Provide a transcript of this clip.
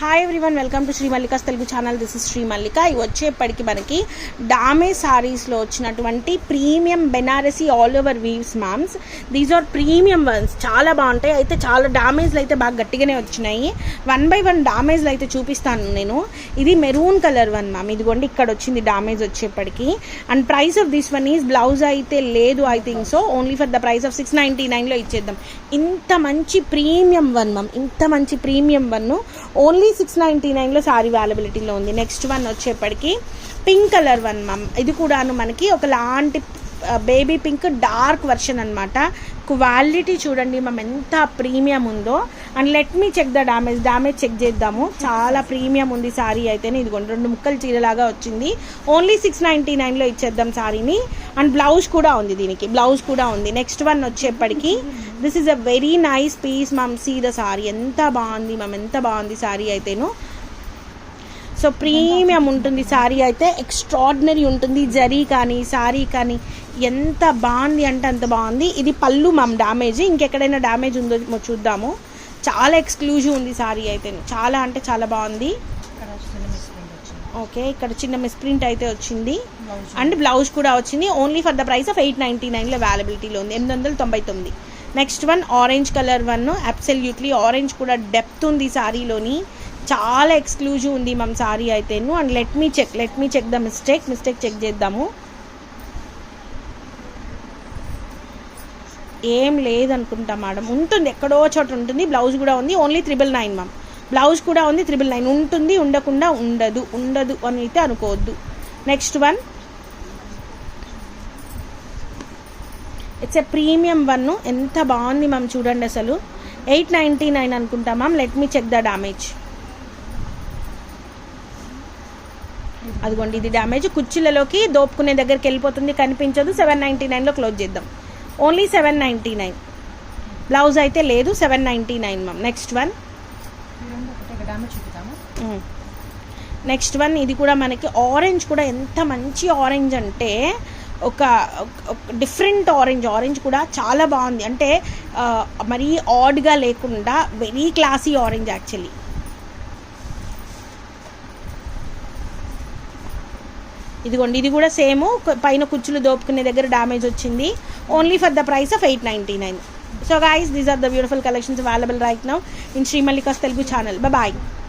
Hi everyone, welcome to Shri Mallika's Telugu channel. This is Shri Mallika. ఇవి వచ్చేప్పటికి మనకి డామేజ్ సారీస్లో వచ్చినటువంటి premium Banarasi all over weaves ma'ams. These are premium ones, చాలా బాగుంటాయి. అయితే చాలా డామేజ్లు అయితే బాగా గట్టిగానే వచ్చినాయి. 1 by 1 డామేజ్లు అయితే చూపిస్తాను నేను. ఇది మెరూన్ కలర్ వన్ మ్యామ్, ఇదిగోండి ఇక్కడ వచ్చింది డామేజ్ వచ్చేప్పటికి. And price of this one is, blouse అయితే లేదు I think so, only for the price of 699లో ఇచ్చేద్దాం. ఇంత మంచి ప్రీమియం వన్ మ్యామ్, ఇంత మంచి ప్రీమియం వన్ ఓన్లీ 699లో సారీ అవైలబిలిటీలో ఉంది. నెక్స్ట్ వన్ వచ్చేప్పటికి పింక్ కలర్ వన్ మ్యామ్. ఇది కూడాను మనకి ఒకలాంటి బేబీ పింక్ డార్క్ వర్షన్ అనమాట. క్వాలిటీ చూడండి మ్యామ్ ఎంత ప్రీమియం ఉందో. And let me check the damage check చేద్దాము. చాలా ప్రీమియం ఉంది సారీ అయితేనే. ఇదిగోండి 2 ముక్కలు చీరలాగా వచ్చింది. ఓన్లీ 699లో ఇచ్చేద్దాం సారీని. అండ్ బ్లౌజ్ కూడా ఉంది, దీనికి బ్లౌజ్ కూడా ఉంది. నెక్స్ట్ వన్ వచ్చేప్పటికి this is a very nice piece ma'am. See the sari ఎంత బాగుంది మ్యామ్, ఎంత బాగుంది సారీ అయితేను. సో ప్రీమియం ఉంటుంది సారీ అయితే, ఎక్స్ట్రాడినరీ ఉంటుంది. జరీ కానీ సారీ కానీ ఎంత బాగుంది అంటే అంత బాగుంది. ఇది పళ్ళు మ్యామ్ డ్యామేజ్, ఇంకెక్కడైనా డ్యామేజ్ ఉందో చూద్దాము. చాలా ఎక్స్క్లూజివ్ ఉంది సారీ అయితే, చాలా అంటే చాలా బాగుంది. ఓకే, ఇక్కడ చిన్న మిస్ప్రింట్ అయితే వచ్చింది. అండ్ బ్లౌజ్ కూడా వచ్చింది. Only for the price of 899లో అవైలబిలిటీలో ఉంది, 899. Next one orange colour one, absolutely orange కూడా డెప్త్ ఉంది సారీలోని. చాలా ఎక్స్క్లూజివ్ ఉంది మ్యామ్ సారీ అయితేను. And let me check the mistake check చేద్దాము. ఏం లేదనుకుంటా మేడం, ఉంటుంది ఎక్కడో చోట ఉంటుంది. బ్లౌజ్ కూడా ఉంది. Only 999 ma'am. బ్లౌజ్ కూడా ఉంది. 999 ఉంటుంది, ఉండకుండా ఉండదు అని అయితే అనుకోవద్దు. Next one it's a premium one. ఎంత బాగుంది మ్యామ్ చూడండి అసలు. 899 అనుకుంటా ma'am. Let me check the damage. అదిగోండి ఇది డ్యామేజ్. కుర్చీలలోకి దోపుకునే దగ్గరికి వెళ్ళిపోతుంది, కనిపించదు. 799లో క్లోజ్ చేద్దాం. ఓన్లీ 799. బ్లౌజ్ అయితే లేదు. 799 మ్యామ్. నెక్స్ట్ వన్ ఇది కూడా మనకి ఆరెంజ్ కూడా ఎంత మంచి ఆరెంజ్ అంటే ఒక డిఫరెంట్ ఆరెంజ్ కూడా చాలా బాగుంది. అంటే మరీ ఆడ్గా లేకుండా వెరీ క్లాసీ ఆరెంజ్ యాక్చువల్లీ. ఇదిగోండి ఇది కూడా సేమ్, పైన కుచ్చులు దోపుకునే దగ్గర డ్యామేజ్ వచ్చింది. Only for the price of 899. So guys, these are the beautiful collections available right now in Shri Mallika's Telugu channel. Bye.